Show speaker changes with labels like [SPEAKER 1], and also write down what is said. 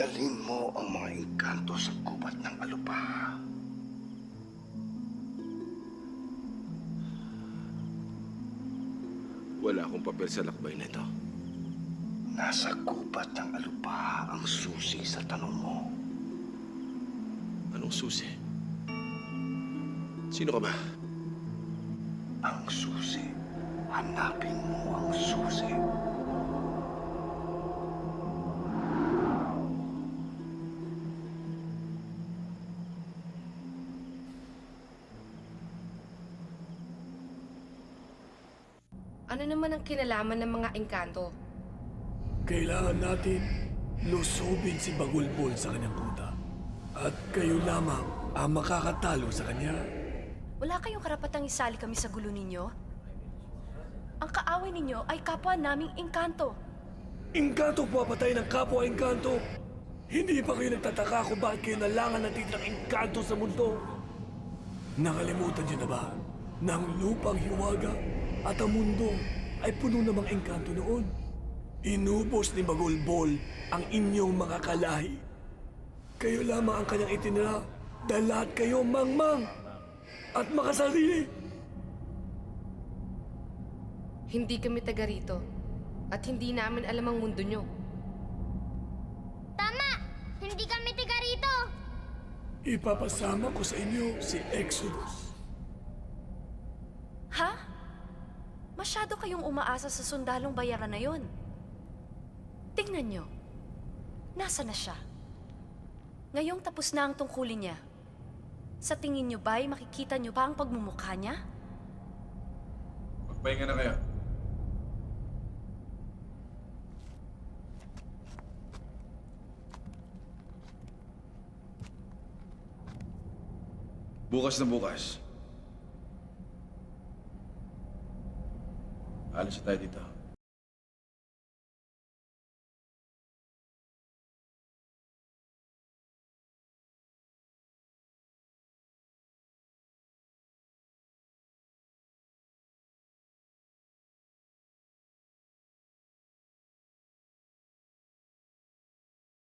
[SPEAKER 1] Dalhin mo ang mga engkanto sa gubat ng Alupa.
[SPEAKER 2] Wala akong papel sa lakbay na ito.
[SPEAKER 1] Nasa gubat ng Alupa ang susi sa tanong mo.
[SPEAKER 2] Anong susi? Sino ka ba?
[SPEAKER 1] Ang susi. Hanapin mo ang susi.
[SPEAKER 3] Ano naman ang kinalaman ng mga engkanto?
[SPEAKER 4] Kailangan natin lusubin si Bagulbol sa kanyang kuta. At kayo lamang ang makakatalo sa kanya.
[SPEAKER 5] Wala kayong karapatang isali kami sa gulo ninyo. Ang kaaway ninyo ay kapwa naming engkanto.
[SPEAKER 4] Engkanto papatay ng kapwa engkanto. Hindi ba kayo nagtataka kung bakit kayo nalangan ng titrang engkanto sa mundo? Nakalimutan niyo na ba na ang lupang hiwaga at ang mundo ay puno namang engkanto noon? Inubos ni Bagulbol ang inyong mga kalahi. Kayo lamang ang kanyang itinira dahil lahat kayo mangmang at makasarili.
[SPEAKER 3] Hindi kami taga rito at hindi namin alam ang mundo nyo.
[SPEAKER 6] Tama! Hindi kami tiga rito!
[SPEAKER 4] Ipapasama ko sa inyo si Exodus.
[SPEAKER 5] Ha? Masyado kayong umaasa sa sundalong bayaran na yon. Tingnan nyo. Nasa na siya? Ngayong tapos na ang tungkulin niya. Sa tingin nyo ba'y makikita nyo pa ang pagmumukha niya?
[SPEAKER 2] Magpahinga na kayo. Bukas na bukas. Alis na tayo dito.